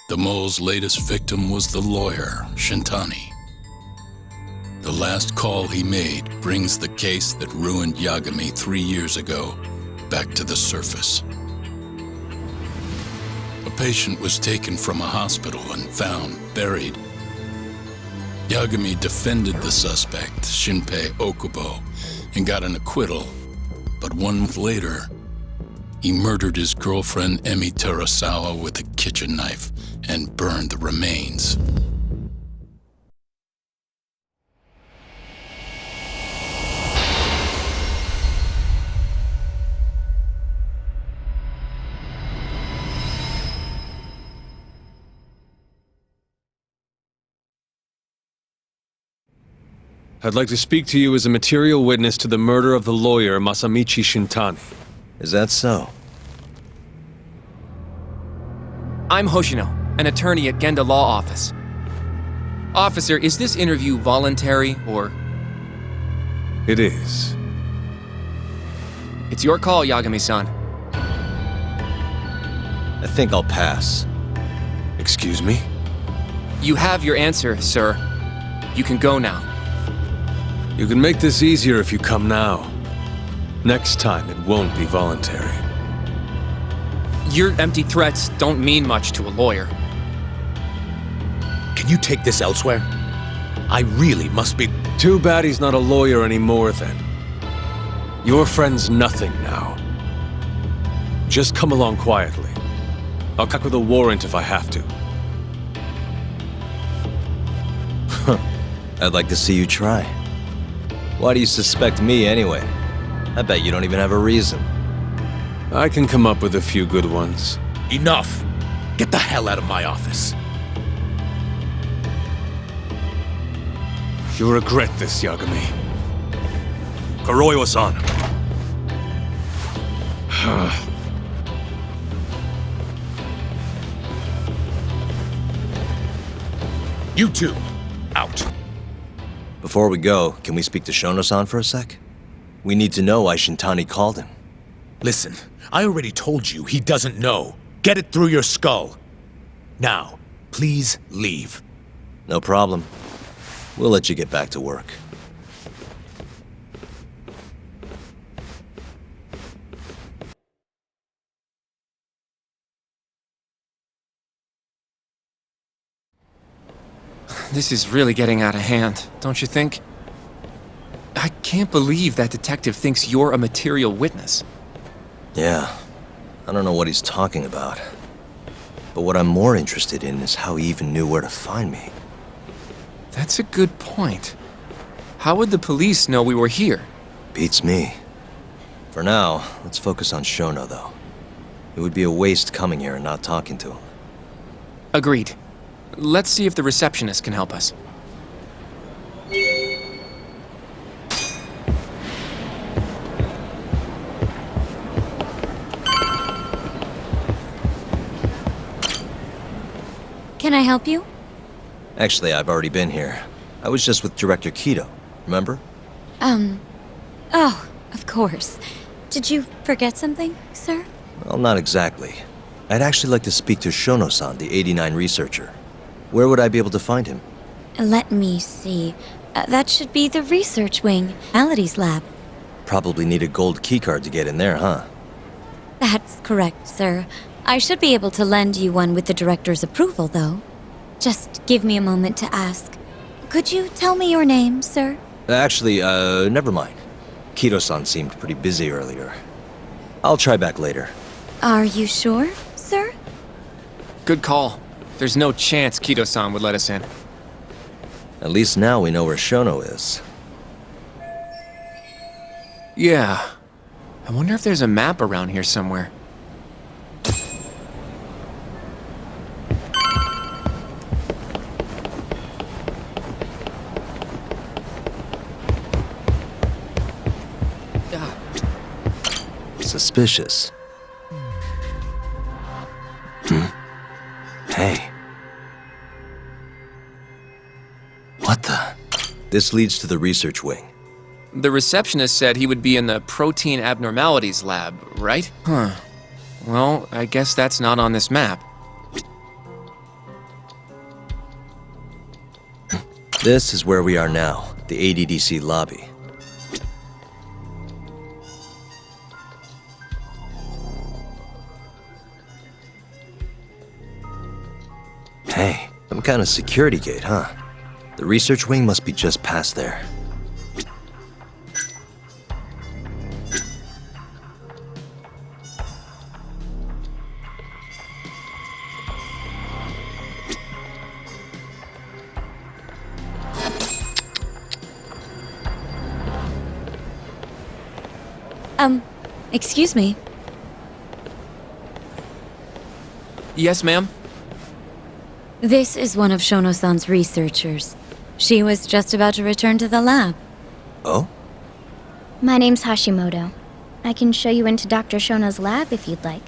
The mole's latest victim was the lawyer, Shintani. The last call he made brings the case that ruined Yagami 3 years ago back to the surface. A patient was taken from a hospital and found buried. Yagami defended the suspect, Shinpei Okubo, and got an acquittal. But 1 month later, he murdered his girlfriend Emi Terasawa with a kitchen knife and burned the remains. I'd like to speak to you as a material witness to the murder of the lawyer Masamichi Shintani. Is that so? I'm Hoshino, an attorney at Genda Law Office. Officer, is this interview voluntary, or...? It is. It's your call, Yagami-san. I think I'll pass. Excuse me? You have your answer, sir. You can go now. You can make this easier if you come now. Next time, it won't be voluntary. Your empty threats don't mean much to a lawyer. Can you take this elsewhere? I really must be... Too bad he's not a lawyer anymore, then. Your friend's nothing now. Just come along quietly. I'll cut with a warrant if I have to. I'd like to see you try. Why do you suspect me anyway? I bet you don't even have a reason. I can come up with a few good ones. Enough! Get the hell out of my office. You'll regret this, Yagami. Kuroiwa-san. You two, out. Before we go, can we speak to Shono-san for a sec? We need to know why Shintani called him. Listen, I already told you he doesn't know. Get it through your skull. Now, please leave. No problem. We'll let you get back to work. This is really getting out of hand, don't you think? I can't believe that detective thinks you're a material witness. Yeah, I don't know what he's talking about. But what I'm more interested in is how he even knew where to find me. That's a good point. How would the police know we were here? Beats me. For now, let's focus on Shono, though. It would be a waste coming here and not talking to him. Agreed. Let's see if the receptionist can help us. Can I help you? Actually, I've already been here. I was just with Director Kido, remember? Oh, of course. Did you forget something, sir? Well, not exactly. I'd actually like to speak to Shono-san, the 89 researcher. Where would I be able to find him? Let me see. That should be the research wing, Maladies lab. Probably need a gold keycard to get in there, huh? That's correct, sir. I should be able to lend you one with the director's approval, though. Just give me a moment to ask. Could you tell me your name, sir? Actually, never mind. Kido-san seemed pretty busy earlier. I'll try back later. Are you sure, sir? Good call. There's no chance Kido-san would let us in. At least now we know where Shono is. Yeah. I wonder if there's a map around here somewhere. Suspicious. Hey. What the? This leads to the research wing. The receptionist said he would be in the protein abnormalities lab, right? Huh. Well, I guess that's not on this map. This is where we are now, the ADDC lobby. Hey, some kind of security gate, huh? The research wing must be just past there. Excuse me. Yes, ma'am? This is one of Shono-san's researchers. She was just about to return to the lab. Oh? My name's Hashimoto. I can show you into Dr. Shono's lab if you'd like.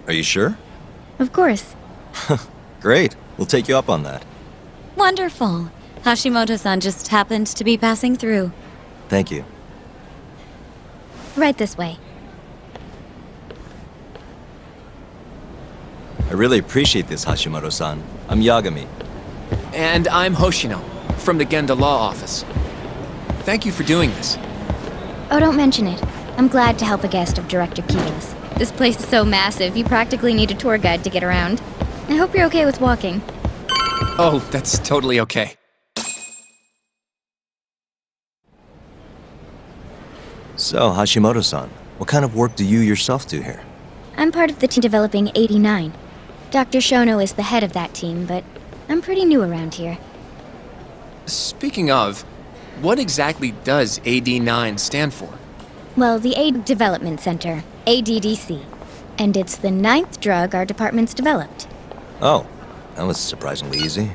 Are you sure? Of course. Great. We'll take you up on that. Wonderful. Hashimoto-san just happened to be passing through. Thank you. Right this way. I really appreciate this, Hashimoto-san. I'm Yagami. And I'm Hoshino, from the Genda Law Office. Thank you for doing this. Oh, don't mention it. I'm glad to help a guest of Director Kito's. This place is so massive, you practically need a tour guide to get around. I hope you're okay with walking. Oh, that's totally okay. So, Hashimoto-san, what kind of work do you yourself do here? I'm part of the team developing 89. Dr. Shono is the head of that team, but I'm pretty new around here. Speaking of, what exactly does AD9 stand for? Well, the Aid Development Center, ADDC. And it's the 9th drug our department's developed. Oh, that was surprisingly easy.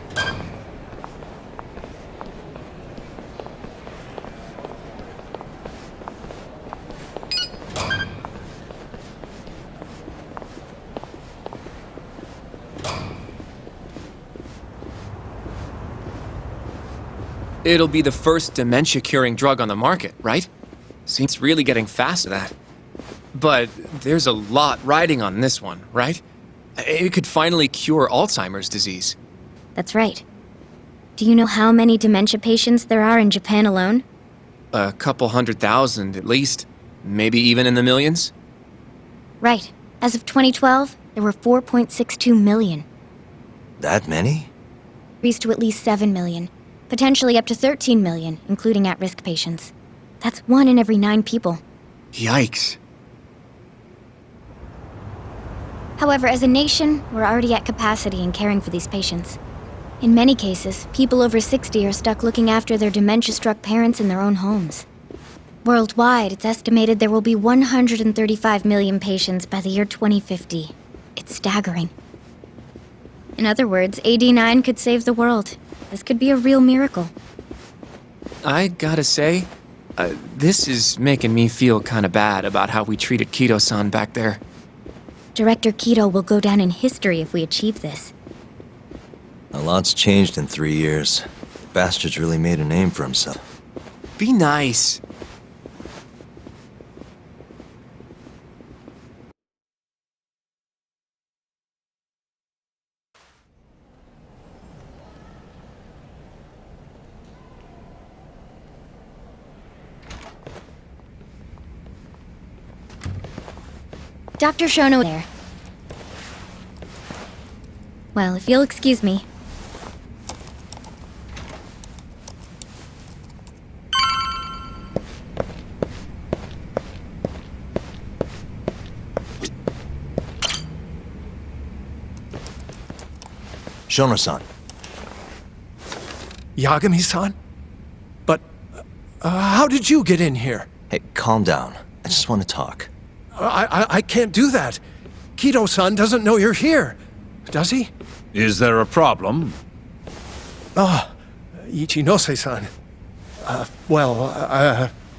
It'll be the first dementia-curing drug on the market, right? Seems really getting fast at that. But there's a lot riding on this one, right? It could finally cure Alzheimer's disease. That's right. Do you know how many dementia patients there are in Japan alone? A couple 100,000 at least. Maybe even in the millions? Right. As of 2012, there were 4.62 million. That many? Increased to at least 7 million. Potentially up to 13 million, including at-risk patients. That's 1 in every 9 people. Yikes. However, as a nation, we're already at capacity in caring for these patients. In many cases, people over 60 are stuck looking after their dementia-struck parents in their own homes. Worldwide, it's estimated there will be 135 million patients by the year 2050. It's staggering. In other words, AD9 could save the world. This could be a real miracle. I gotta say, this is making me feel kinda bad about how we treated Kito-san back there. Director Kito will go down in history if we achieve this. A lot's changed in 3 years. The bastard's really made a name for himself. Be nice. Dr. Shono there. Well, if you'll excuse me. Shono-san. Yagami-san? But, how did you get in here? Hey, calm down. I just want to talk. I can't do that. Kito-san doesn't know you're here. Does he? Is there a problem? Ichinose-san.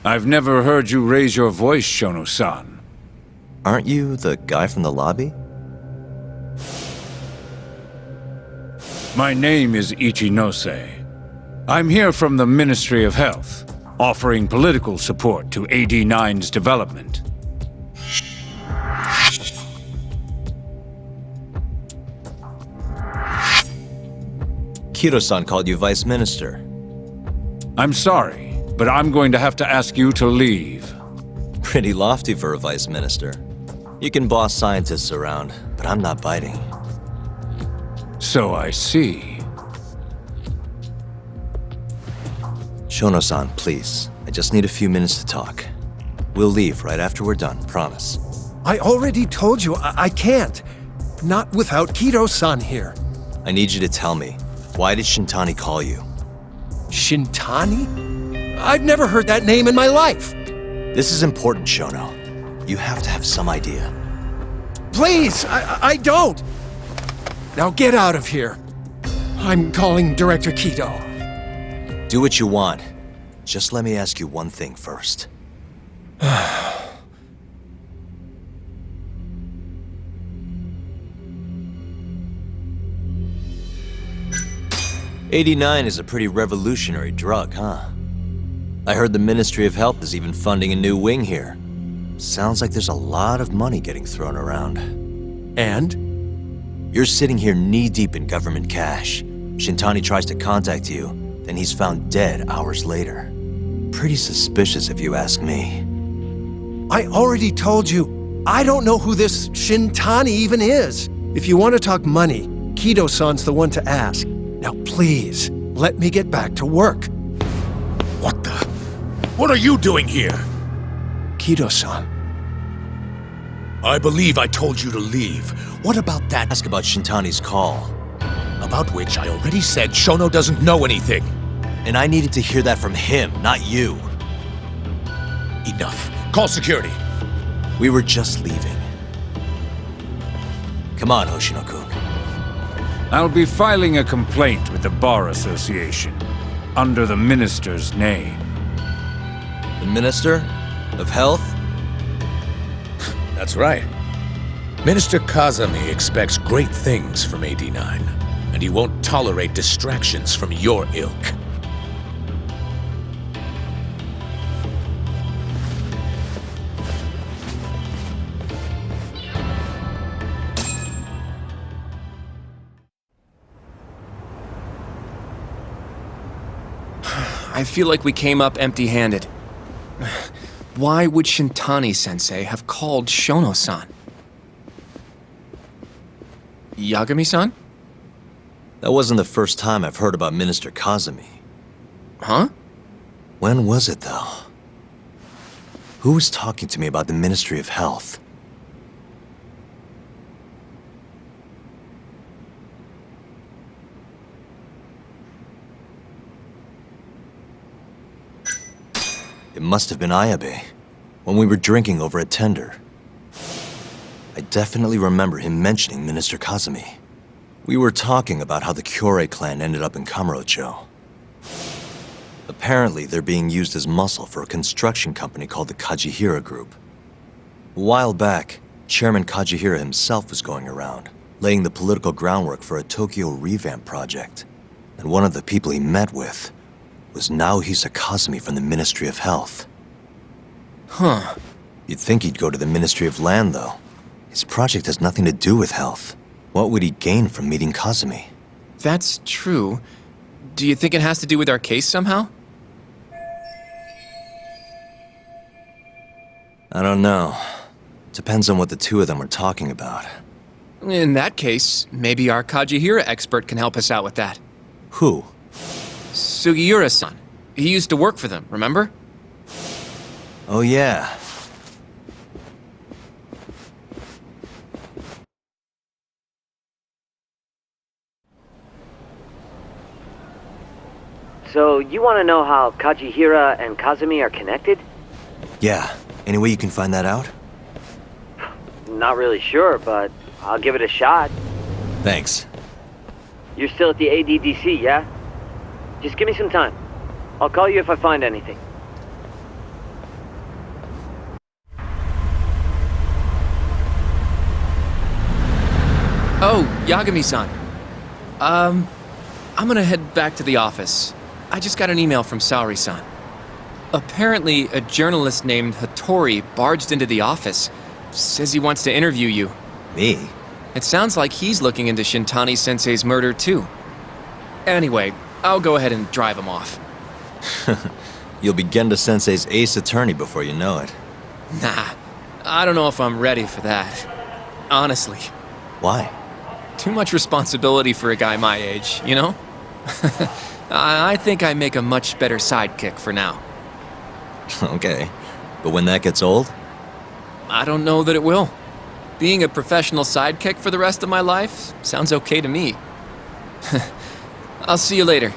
I've never heard you raise your voice, Shono-san. Aren't you the guy from the lobby? My name is Ichinose. I'm here from the Ministry of Health, offering political support to AD9's development. Kiro-san called you Vice Minister. I'm sorry, but I'm going to have to ask you to leave. Pretty lofty for a Vice Minister. You can boss scientists around, but I'm not biting. So I see. Shono-san, please. I just need a few minutes to talk. We'll leave right after we're done, promise. I already told you I can't. Not without Kiro-san here. I need you to tell me, why did Shintani call you? Shintani? I've never heard that name in my life. This is important, Shono. You have to have some idea. Please, I don't. Now get out of here. I'm calling Director Kido. Do what you want. Just let me ask you one thing first. 89 is a pretty revolutionary drug, huh? I heard the Ministry of Health is even funding a new wing here. Sounds like there's a lot of money getting thrown around. And? You're sitting here knee-deep in government cash. Shintani tries to contact you, then he's found dead hours later. Pretty suspicious if you ask me. I already told you, I don't know who this Shintani even is. If you want to talk money, Kido-san's the one to ask. Now please, let me get back to work. What the? What are you doing here? Kido-san. I believe I told you to leave. What about that? Ask about Shintani's call. About which I already said Shono doesn't know anything. And I needed to hear that from him, not you. Enough. Call security. We were just leaving. Come on, Hoshino-kun. I'll be filing a complaint with the Bar Association, under the Minister's name. The Minister of Health? That's right. Minister Kazami expects great things from AD9, and he won't tolerate distractions from your ilk. I feel like we came up empty-handed. Why would Shintani-sensei have called Shono-san? Yagami-san? That wasn't the first time I've heard about Minister Kazami. Huh? When was it, though? Who was talking to me about the Ministry of Health? It must have been Ayabe, when we were drinking over at Tender. I definitely remember him mentioning Minister Kazami. We were talking about how the Kyorei clan ended up in Kamurocho. Apparently, they're being used as muscle for a construction company called the Kajihira Group. A while back, Chairman Kajihira himself was going around, laying the political groundwork for a Tokyo revamp project. And one of the people he met with was Naohisa Kazami from the Ministry of Health. Huh. You'd think he'd go to the Ministry of Land, though. His project has nothing to do with health. What would he gain from meeting Kazami? That's true. Do you think it has to do with our case somehow? I don't know. Depends on what the two of them are talking about. In that case, maybe our Kajihira expert can help us out with that. Who? Sugiura-san. He used to work for them, remember? Oh yeah. So, you want to know how Kajihira and Kazami are connected? Yeah. Any way you can find that out? Not really sure, but I'll give it a shot. Thanks. You're still at the ADDC, yeah? Just give me some time. I'll call you if I find anything. Oh, Yagami-san. I'm gonna head back to the office. I just got an email from Saori-san. Apparently, a journalist named Hattori barged into the office. Says he wants to interview you. Me? It sounds like he's looking into Shintani-sensei's murder, too. Anyway, I'll go ahead and drive him off. You'll be Genda Sensei's ace attorney before you know it. Nah, I don't know if I'm ready for that. Honestly. Why? Too much responsibility for a guy my age, you know? I think I make a much better sidekick for now. Okay. But when that gets old? I don't know that it will. Being a professional sidekick for the rest of my life sounds okay to me. I'll see you later.